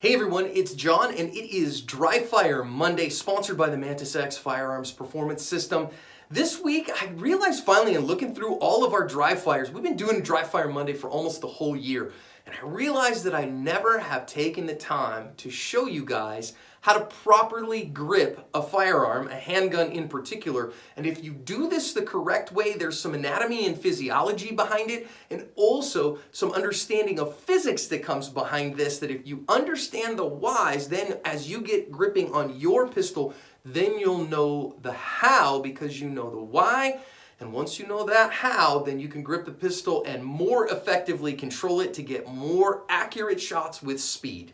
Hey everyone, it's John and it is Dry Fire Monday, sponsored by the Mantis X Firearms Performance System. This week, I realized finally in looking through all of our dry fires, we've been doing Dry Fire Monday for almost the whole year, and I realized that I never have taken the time to show you guys how to properly grip a firearm, a handgun in particular. And if you do this the correct way, there's some anatomy and physiology behind it, and also some understanding of physics that comes behind this, that if you understand the whys, then as you get gripping on your pistol, then you'll know the how because you know the why. And once you know that how, then you can grip the pistol and more effectively control it to get more accurate shots with speed.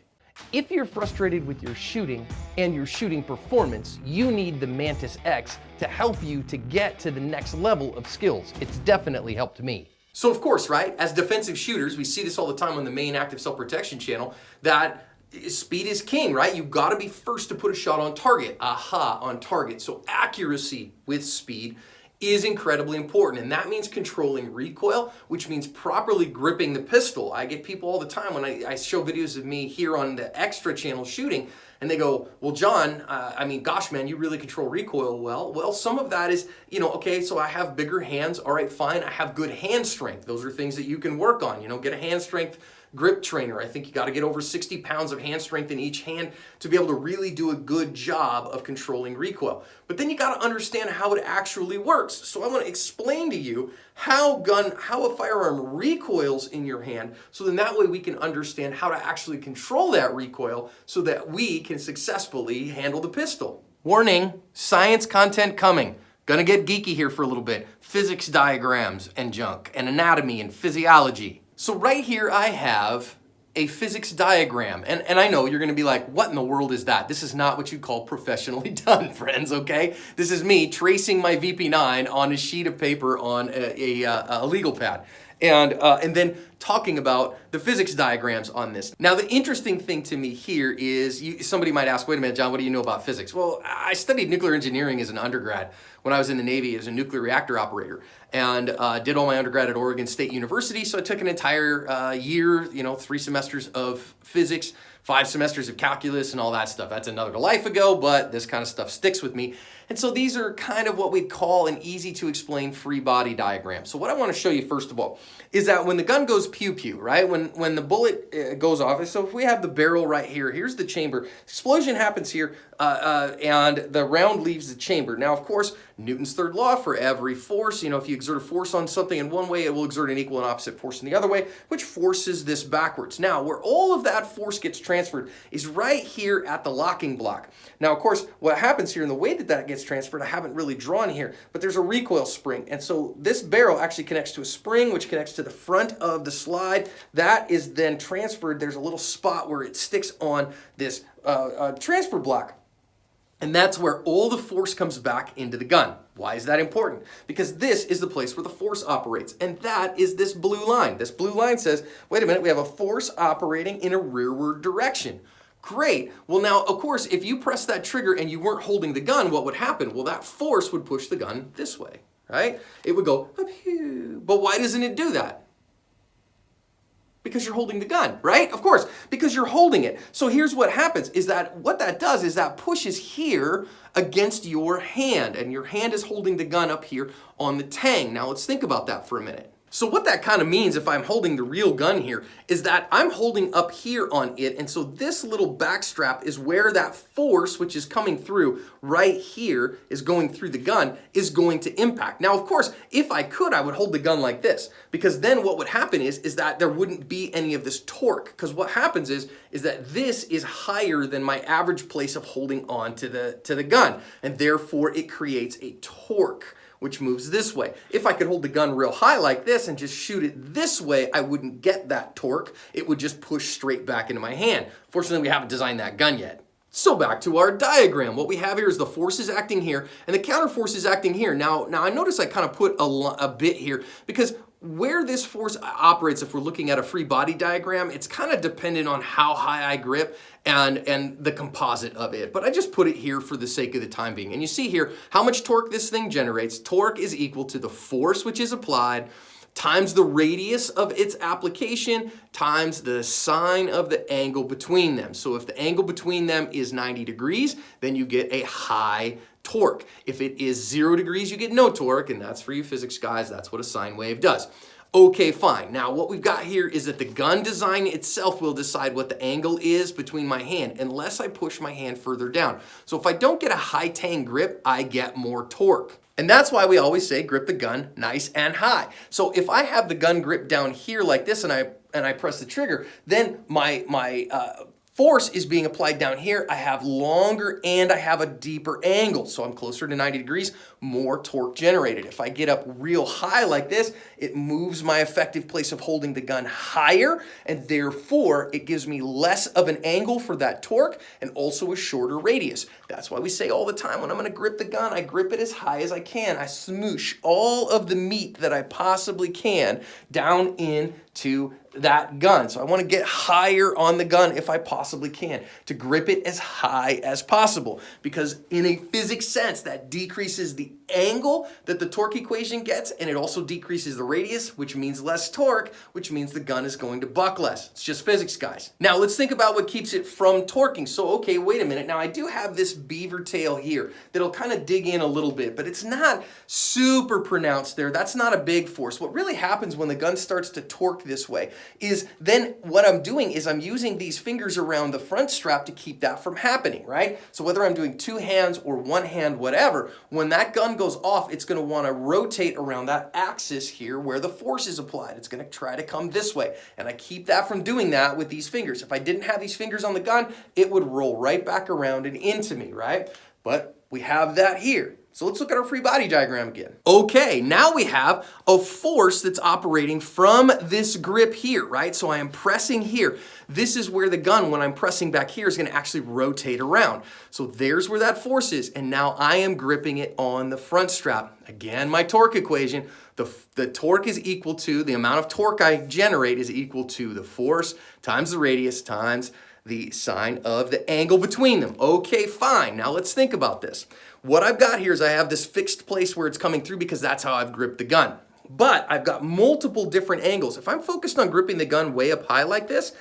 If you're frustrated with your shooting and your shooting performance, you need the Mantis X to help you to get to the next level of skills. It's definitely helped me. So of course, right, as defensive shooters, we see this all the time on the main active self-protection channel, that speed is king, right? You've got to be first to put a shot on target. Aha, on target. So accuracy with speed is incredibly important, and that means controlling recoil, which means properly gripping the pistol. I get people all the time when I show videos of me here on the extra channel shooting, and they go, well, John, gosh, man, you really control recoil well. Well, some of that is, okay, so I have bigger hands. All right, fine. I have good hand strength. Those are things that you can work on. Get a hand strength grip trainer. I think you got to get over 60 pounds of hand strength in each hand to be able to really do a good job of controlling recoil. But then you got to understand how it actually works. So I want to explain to you how a firearm recoils in your hand, so then that way we can understand how to actually control that recoil so that we can successfully handle the pistol. Warning, science content coming. Gonna get geeky here for a little bit. Physics diagrams and junk, and anatomy and physiology. So right here I have a physics diagram, and I know you're gonna be like, what in the world is that? This is not what you call professionally done, friends, okay? This is me tracing my VP9 on a sheet of paper on a legal pad. And then talking about the physics diagrams on this. Now, the interesting thing to me here is, somebody might ask, wait a minute, John, what do you know about physics? Well, I studied nuclear engineering as an undergrad when I was in the Navy as a nuclear reactor operator, and did all my undergrad at Oregon State University. So I took an entire year, 3 semesters of physics, 5 semesters of calculus and all that stuff. That's another life ago, but this kind of stuff sticks with me. And so these are kind of what we'd call an easy to explain free body diagram. So what I want to show you first of all is that when the gun goes pew pew, right? When the bullet goes off, so if we have the barrel right here, here's the chamber. Explosion happens here, and the round leaves the chamber. Now, of course, Newton's third law, for every force, if you exert a force on something in one way, it will exert an equal and opposite force in the other way, which forces this backwards. Now, where all of that force gets transferred is right here at the locking block. Now, of course, what happens here, and the way that that gets transferred, I haven't really drawn here, but there's a recoil spring. And so this barrel actually connects to a spring, which connects to the front of the slide. That is then transferred. There's a little spot where it sticks on this transfer block. And that's where all the force comes back into the gun. Why is that important? Because this is the place where the force operates, and that is this blue line. This blue line says, wait a minute, we have a force operating in a rearward direction. Great. Well, now, of course, if you press that trigger and you weren't holding the gun, what would happen? Well, that force would push the gun this way, right? It would go up here. But why doesn't it do that? Because you're holding the gun, right? Of course, because you're holding it. So here's what happens, is that what that does is that pushes here against your hand, and your hand is holding the gun up here on the tang. Now let's think about that for a minute. So what that kind of means, if I'm holding the real gun here, is that I'm holding up here on it, and so this little back strap is where that force, which is coming through right here, is going through the gun, is going to impact. Now, of course, if I could, I would hold the gun like this, because then what would happen is that there wouldn't be any of this torque, because what happens is that this is higher than my average place of holding on to the gun, and therefore it creates a torque, which moves this way. If I could hold the gun real high like this and just shoot it this way, I wouldn't get that torque. It would just push straight back into my hand. Fortunately, we haven't designed that gun yet. So back to our diagram. What we have here is the forces acting here, and the counter force is acting here. Now I notice I kind of put a bit here, because where this force operates, if we're looking at a free body diagram, it's kind of dependent on how high I grip and the composite of it. But I just put it here for the sake of the time being. And you see here how much torque this thing generates. Torque is equal to the force which is applied times the radius of its application times the sine of the angle between them. So if the angle between them is 90 degrees, then you get a high torque. If it is 0 degrees, you get no torque, and that's for you physics guys, that's what a sine wave does. Okay, fine. Now what we've got here is that the gun design itself will decide what the angle is between my hand unless I push my hand further down. So if I don't get a high tang grip, I get more torque. And that's why we always say grip the gun nice and high. So if I have the gun grip down here like this and I press the trigger, then my force is being applied down here. I have longer and I have a deeper angle. So I'm closer to 90 degrees, more torque generated. If I get up real high like this, it moves my effective place of holding the gun higher, and therefore it gives me less of an angle for that torque and also a shorter radius. That's why we say all the time when I'm gonna grip the gun, I grip it as high as I can. I smoosh all of the meat that I possibly can down into that gun. So I want to get higher on the gun if I possibly can, to grip it as high as possible, because in a physics sense that decreases the angle that the torque equation gets, and it also decreases the radius, which means less torque, which means the gun is going to buck less. It's just physics, guys. Now let's think about what keeps it from torquing. So okay, wait a minute. Now I do have this beaver tail here that'll kind of dig in a little bit, but it's not super pronounced there. That's not a big force. What really happens when the gun starts to torque this way is then what I'm doing is I'm using these fingers around the front strap to keep that from happening, right? So whether I'm doing two hands or one hand, whatever, when that gun goes off, it's going to want to rotate around that axis here where the force is applied. It's going to try to come this way. And I keep that from doing that with these fingers. If I didn't have these fingers on the gun, it would roll right back around and into me, right? But we have that here. So let's look at our free body diagram again. Okay, now we have a force that's operating from this grip here, right? So I am pressing here. This is where the gun, when I'm pressing back here, is going to actually rotate around. So there's where that force is. And now I am gripping it on the front strap. Again, my torque equation, the torque is equal to, the amount of torque I generate is equal to the force times the radius times the sine of the angle between them. Okay, fine. Now let's think about this. What I've got here is I have this fixed place where it's coming through because that's how I've gripped the gun. But I've got multiple different angles. If I'm focused on gripping the gun way up high like this,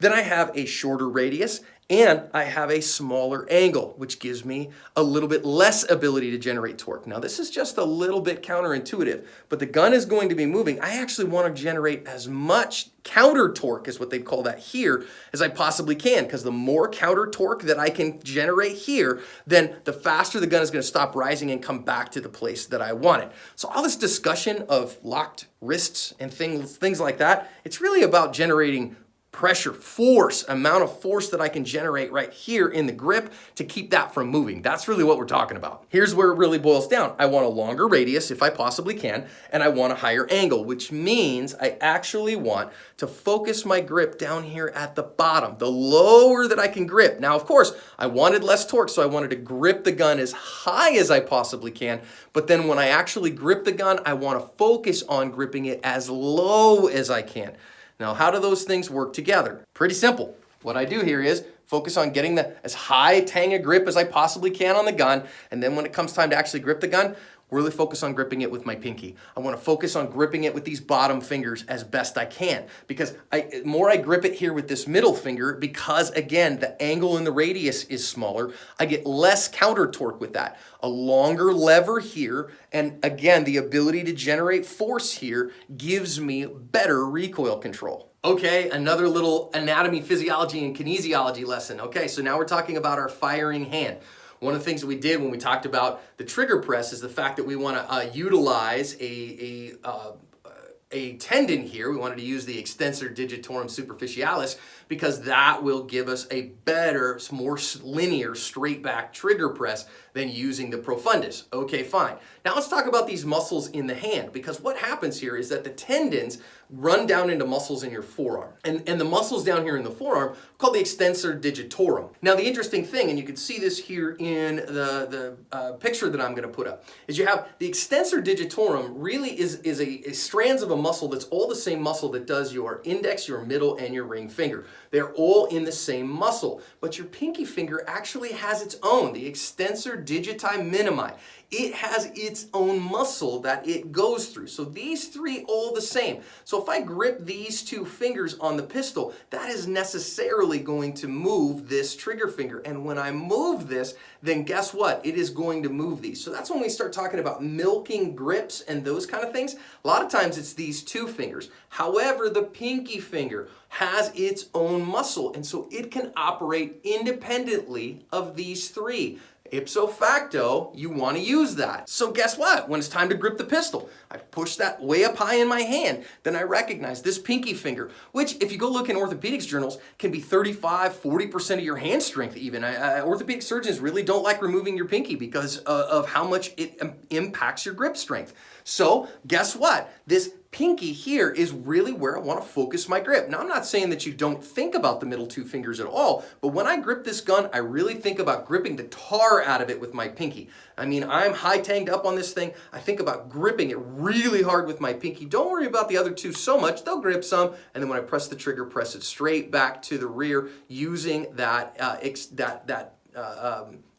then I have a shorter radius and I have a smaller angle, which gives me a little bit less ability to generate torque. Now this is just a little bit counterintuitive, but the gun is going to be moving. I actually want to generate as much counter torque, is what they call that here, as I possibly can, because the more counter torque that I can generate here, then the faster the gun is going to stop rising and come back to the place that I want it. So all this discussion of locked wrists and things like that, it's really about generating pressure, force, amount of force that I can generate right here in the grip to keep that from moving. That's really what we're talking about. Here's where it really boils down. I want a longer radius if I possibly can, and I want a higher angle, which means I actually want to focus my grip down here at the bottom, the lower that I can grip. Now, of course, I wanted less torque, so I wanted to grip the gun as high as I possibly can, but then when I actually grip the gun, I want to focus on gripping it as low as I can. Now, how do those things work together? Pretty simple. What I do here is focus on getting as high tang a grip as I possibly can on the gun, and then when it comes time to actually grip the gun, really focus on gripping it with my pinky. I want to focus on gripping it with these bottom fingers as best I can, because the more I grip it here with this middle finger, because again, the angle and the radius is smaller, I get less counter torque with that. A longer lever here, and again, the ability to generate force here gives me better recoil control. Okay, another little anatomy, physiology, and kinesiology lesson. Okay, so now we're talking about our firing hand. One of the things that we did when we talked about the trigger press is the fact that we want to utilize a tendon here. We wanted to use the Extensor Digitorum superficialis because that will give us a better, more linear, straight back trigger press than using the profundus. Okay, fine. Now let's talk about these muscles in the hand, because what happens here is that the tendons run down into muscles in your forearm. And the muscles down here in the forearm called the Extensor Digitorum. Now the interesting thing, and you can see this here in the picture that I'm going to put up, is you have the Extensor Digitorum really is a strands of a muscle that's all the same muscle that does your index, your middle, and your ring finger. They're all in the same muscle, but your pinky finger actually has its own, the Extensor Digitorum minimi. It has its own muscle that it goes through. So these three all the same. So if I grip these two fingers on the pistol, that is necessarily going to move this trigger finger. And when I move this, then guess what? It is going to move these. So that's when we start talking about milking grips and those kind of things. A lot of times it's these two fingers. However, the pinky finger has its own muscle, and so it can operate independently of these three. Ipso facto, you want to use that. So guess what? When it's time to grip the pistol, I push that way up high in my hand. Then I recognize this pinky finger, which if you go look in orthopedics journals, can be 35–40% of your hand strength even. Orthopedic surgeons really don't like removing your pinky because of how much it impacts your grip strength. So guess what? This pinky here is really where I want to focus my grip. Now, I'm not saying that you don't think about the middle two fingers at all, but when I grip this gun, I really think about gripping the tar out of it with my pinky. I mean, I'm high-tanged up on this thing. I think about gripping it really hard with my pinky. Don't worry about the other two so much. They'll grip some, and then when I press the trigger, press it straight back to the rear using that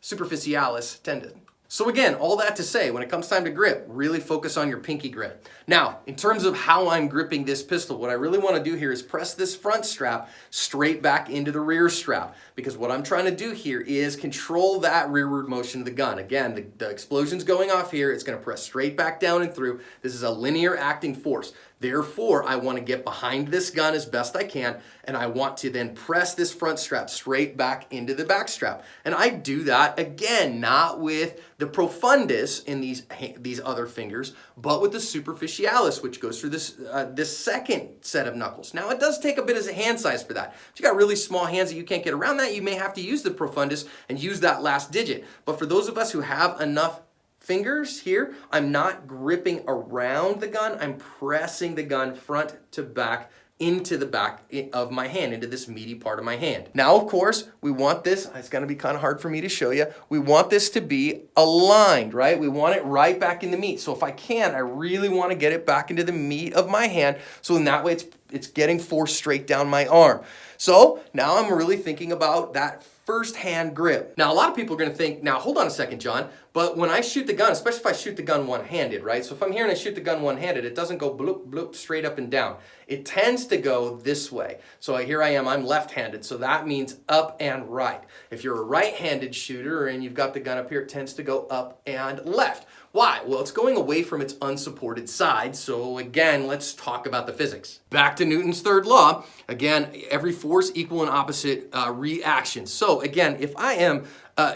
superficialis tendon. So again, all that to say, when it comes time to grip, really focus on your pinky grip. Now, in terms of how I'm gripping this pistol, what I really want to do here is press this front strap straight back into the rear strap, because what I'm trying to do here is control that rearward motion of the gun. Again, the explosion's going off here. It's going to press straight back down and through. This is a linear acting force. Therefore, I want to get behind this gun as best I can, and I want to then press this front strap straight back into the back strap. And I do that, again, not with the profundus in these other fingers, but with the superficialis, which goes through this second set of knuckles. Now, it does take a bit of a hand size for that. If you got really small hands that you can't get around that, you may have to use the profundus and use that last digit. But for those of us who have enough fingers here, I'm not gripping around the gun, I'm pressing the gun front to back into the back of my hand, into this meaty part of my hand. Now, of course, we want this, it's gonna be kind of hard for me to show you, we want this to be aligned, right? We want it right back in the meat. So if I can, I really want to get it back into the meat of my hand, so in that way it's getting force straight down my arm. So now I'm really thinking about that first hand grip. Now, a lot of people are gonna think, now hold on a second, John, but when I shoot the gun, especially if I shoot the gun one-handed, right? So if I'm here and I shoot the gun one-handed, it doesn't go bloop, bloop, straight up and down. It tends to go this way. So here I am, I'm left-handed, so that means up and right. If you're a right-handed shooter and you've got the gun up here, it tends to go up and left. Why? Well, it's going away from its unsupported side, so again, let's talk about the physics. Back to Newton's third law, again, every force equal and opposite reaction. So again, if I am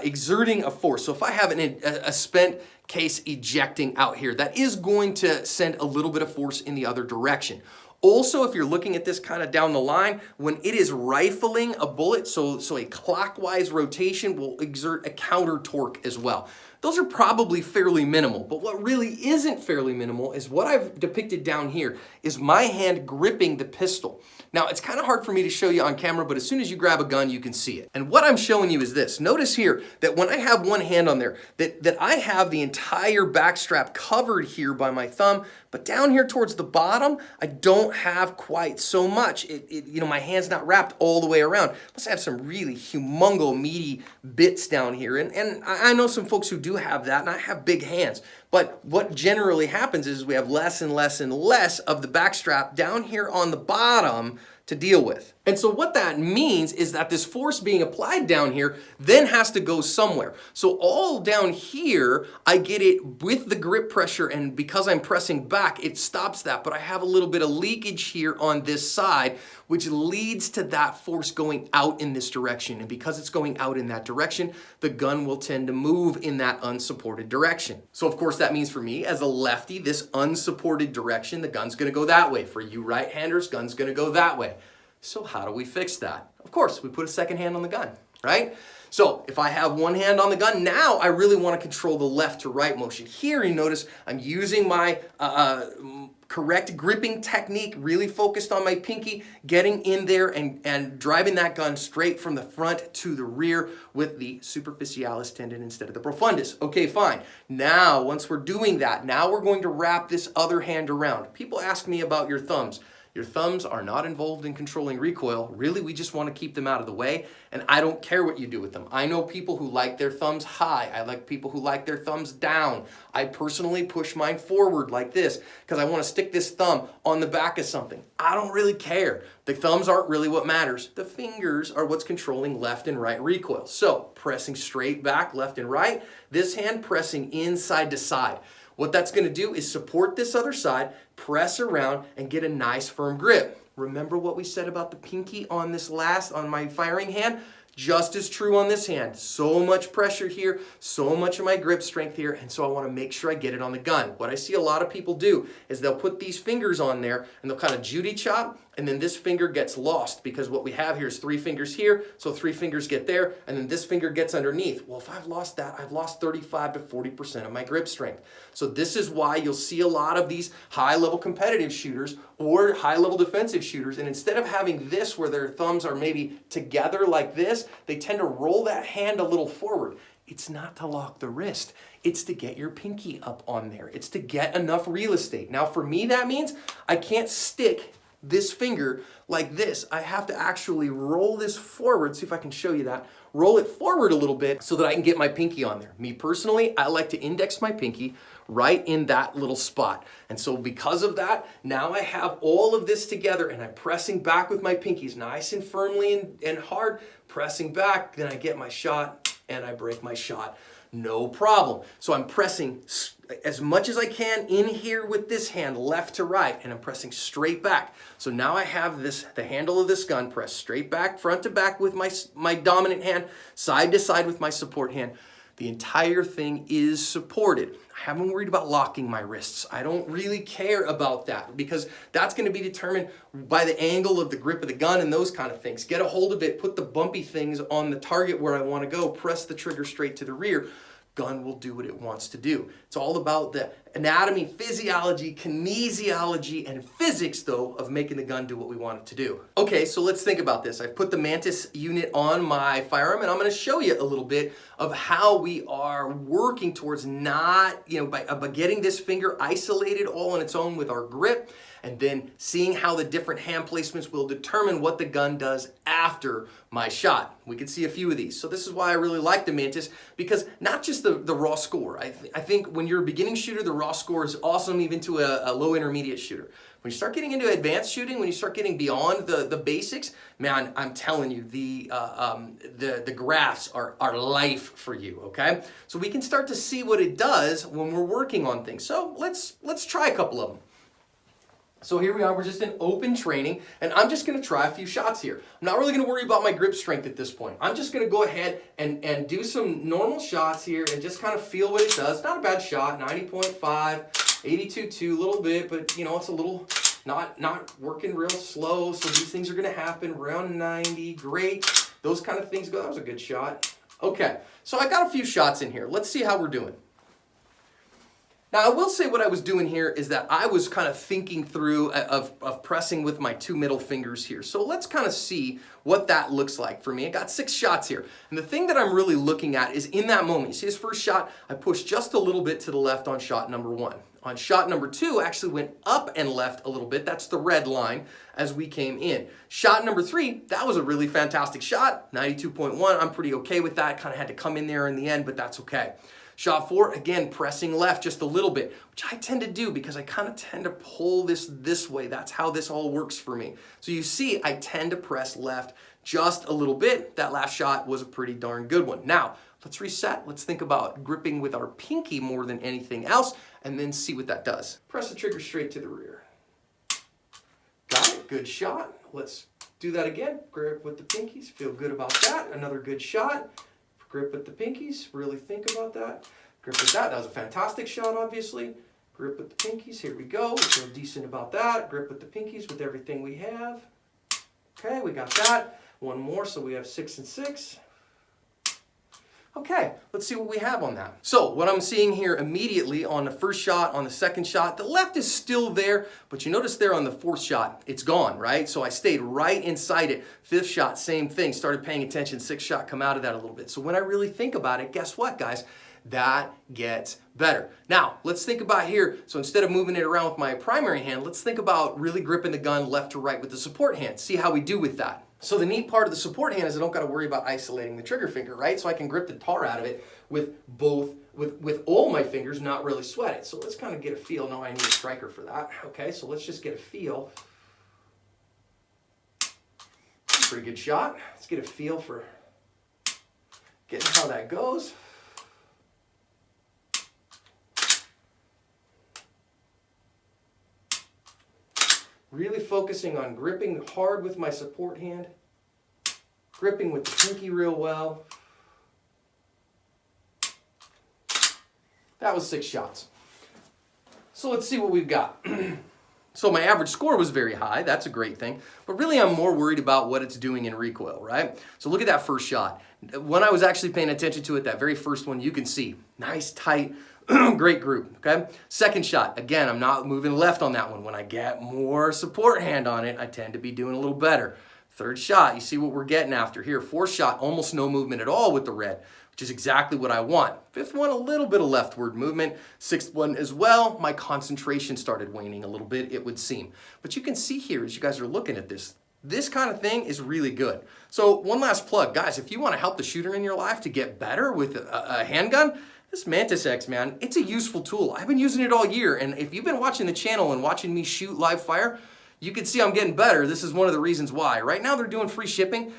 exerting a force, so if I have a spent case ejecting out here, that is going to send a little bit of force in the other direction. Also, if you're looking at this kind of down the line, when it is rifling a bullet, so a clockwise rotation will exert a counter torque as well. Those are probably fairly minimal, but what really isn't fairly minimal is what I've depicted down here is my hand gripping the pistol. Now, it's kind of hard for me to show you on camera, but as soon as you grab a gun, you can see it. And what I'm showing you is this. Notice here that when I have one hand on there, that I have the entire back strap covered here by my thumb, but down here towards the bottom, I don't have quite so much. My hand's not wrapped all the way around. Plus I have some really humongo, meaty bits down here. And I know some folks who do have that, and I have big hands. But what generally happens is we have less and less and less of the back strap down here on the bottom to deal with. And so what that means is that this force being applied down here then has to go somewhere. So all down here, I get it with the grip pressure, and because I'm pressing back, it stops that. But I have a little bit of leakage here on this side, which leads to that force going out in this direction. And because it's going out in that direction, the gun will tend to move in that unsupported direction. So of course that means for me as a lefty, this unsupported direction, the gun's gonna go that way. For you right-handers, gun's gonna go that way. So how do we fix that? Of course, we put a second hand on the gun, right? So if I have one hand on the gun, now I really want to control the left to right motion. Here you notice I'm using my correct gripping technique, really focused on my pinky, getting in there and driving that gun straight from the front to the rear with the superficialis tendon instead of the profundus. Okay, fine. Now, once we're doing that, now we're going to wrap this other hand around. People ask me about your thumbs. Your thumbs are not involved in controlling recoil. Really, we just want to keep them out of the way, and I don't care what you do with them. I know people who like their thumbs high. I like people who like their thumbs down. I personally push mine forward like this because I want to stick this thumb on the back of something. I don't really care. The thumbs aren't really what matters. The fingers are what's controlling left and right recoil. So, pressing straight back, left and right. This hand pressing inside to side. What that's going to do is support this other side, press around, and get a nice firm grip. Remember what we said about the pinky on my firing hand? Just as true on this hand. So much pressure here, so much of my grip strength here, and so I want to make sure I get it on the gun. What I see a lot of people do is they'll put these fingers on there and they'll kind of Judy chop, and then this finger gets lost because what we have here is 3 fingers here, so 3 fingers get there, and then this finger gets underneath. Well, if I've lost that, I've lost 35 to 40% of my grip strength. So this is why you'll see a lot of these high-level competitive shooters or high-level defensive shooters, and instead of having this where their thumbs are maybe together like this, they tend to roll that hand a little forward. It's not to lock the wrist. It's to get your pinky up on there. It's to get enough real estate. Now for me, that means I can't stick this finger like this. I have to actually roll this forward. See if I can show you that. Roll it forward a little bit so that I can get my pinky on there. Me personally, I like to index my pinky right in that little spot. And so because of that, now I have all of this together and I'm pressing back with my pinkies nice and firmly and hard, pressing back, then I get my shot and I break my shot. No problem. So I'm pressing as much as I can in here with this hand, left to right, and I'm pressing straight back. So now I have the handle of this gun pressed straight back, front to back with my dominant hand, side to side with my support hand. The entire thing is supported. I haven't worried about locking my wrists. I don't really care about that because that's going to be determined by the angle of the grip of the gun and those kind of things. Get a hold of it, put the bumpy things on the target where I want to go, press the trigger straight to the rear. Gun will do what it wants to do. It's all about the anatomy, physiology, kinesiology, and physics, though, of making the gun do what we want it to do. Okay, so let's think about this. I've put the Mantis unit on my firearm, and I'm going to show you a little bit of how we are working towards not, by getting this finger isolated all on its own with our grip, and then seeing how the different hand placements will determine what the gun does after my shot. We can see a few of these. So this is why I really like the Mantis, because not just the raw score. I think when you're a beginning shooter, the raw score is awesome even to a low intermediate shooter. When you start getting into advanced shooting, when you start getting beyond the basics, man, I'm telling you, the graphs are life for you, okay? So we can start to see what it does when we're working on things. So let's try a couple of them. So here we are, we're just in open training, and I'm just going to try a few shots here. I'm not really going to worry about my grip strength at this point. I'm just going to go ahead and do some normal shots here and just kind of feel what it does. Not a bad shot, 90.5, 82.2, a little bit, but it's a little not working real slow, so these things are going to happen. Around 90, great. Those kind of things go, that was a good shot. Okay, so I got a few shots in here. Let's see how we're doing. Now, I will say what I was doing here is that I was kind of thinking through of pressing with my 2 middle fingers here. So let's kind of see what that looks like for me. I got 6 shots here. And the thing that I'm really looking at is in that moment. You see this first shot, I pushed just a little bit to the left on shot number 1. On shot number 2, I actually went up and left a little bit. That's the red line as we came in. Shot number 3, that was a really fantastic shot. 92.1, I'm pretty okay with that. Kind of had to come in there in the end, but that's okay. Shot 4, again, pressing left just a little bit, which I tend to do because I kind of tend to pull this way. That's how this all works for me. So you see, I tend to press left just a little bit. That last shot was a pretty darn good one. Now, let's reset. Let's think about gripping with our pinky more than anything else, and then see what that does. Press the trigger straight to the rear. Got it, good shot. Let's do that again. Grip with the pinkies, feel good about that. Another good shot. Grip with the pinkies, really think about that. Grip with that, that was a fantastic shot, obviously. Grip with the pinkies, here we go. We feel decent about that. Grip with the pinkies with everything we have. Okay, we got that. One more, so we have 6 and 6. Okay, let's see what we have on that. So what I'm seeing here immediately on the first shot, on the second shot, the left is still there, but you notice there on the 4th shot, it's gone, right? So I stayed right inside it. 5th shot, same thing, started paying attention, 6th shot, come out of that a little bit. So when I really think about it, guess what, guys? that gets better. Now, let's think about here. So instead of moving it around with my primary hand, let's think about really gripping the gun left to right with the support hand. See how we do with that. So the neat part of the support hand is I don't got to worry about isolating the trigger finger, right? So I can grip the tar out of it with all my fingers, not really sweat it. So let's kind of get a feel. No, I need a striker for that. Okay, so let's just get a feel. Pretty good shot. Let's get a feel for getting how that goes. Really focusing on gripping hard with my support hand, gripping with the pinky real well. That was 6 shots. So let's see what we've got. So my average score was very high, that's a great thing, but really I'm more worried about what it's doing in recoil, right? So look at that first shot. When I was actually paying attention to it, that very first one, you can see, nice, tight, great group, okay? Second shot, again, I'm not moving left on that one. When I get more support hand on it, I tend to be doing a little better. Third shot, you see what we're getting after here. Fourth shot, almost no movement at all with the red, which is exactly what I want. Fifth one, a little bit of leftward movement. Sixth one as well, my concentration started waning a little bit, it would seem. But you can see here, as you guys are looking at this, this kind of thing is really good. So one last plug, guys, if you want to help the shooter in your life to get better with a handgun, this Mantis X, man, it's a useful tool. I've been using it all year, and if you've been watching the channel and watching me shoot live fire, you can see I'm getting better. This is one of the reasons why. Right now they're doing free shipping.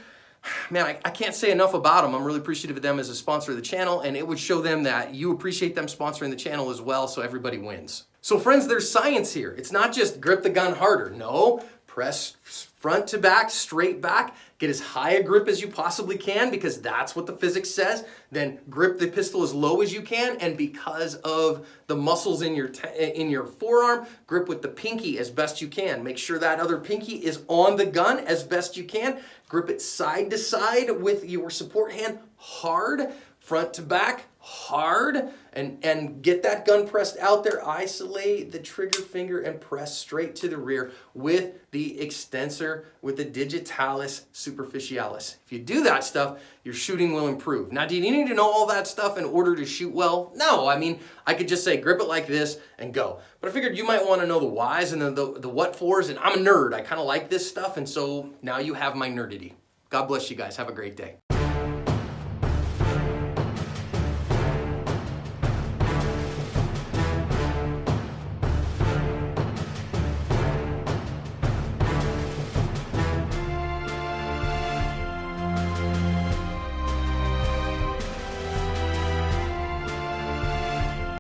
Man, I can't say enough about them. I'm really appreciative of them as a sponsor of the channel, and it would show them that you appreciate them sponsoring the channel as well, so everybody wins. So friends, there's science here. It's not just grip the gun harder. No, press front to back, straight back, get as high a grip as you possibly can because that's what the physics says. Then grip the pistol as low as you can, and because of the muscles in your forearm, grip with the pinky as best you can. Make sure that other pinky is on the gun as best you can. Grip it side to side with your support hand hard, front to back, hard, and get that gun pressed out there. Isolate the trigger finger and press straight to the rear with the extensor, with the digitalis superficialis. If you do that stuff, your shooting will improve. Now, do you need to know all that stuff in order to shoot well? No, I mean, I could just say grip it like this and go. But I figured you might want to know the whys and the what fors, and I'm a nerd. I kind of like this stuff, and so now you have my nerdity. God bless you guys. Have a great day.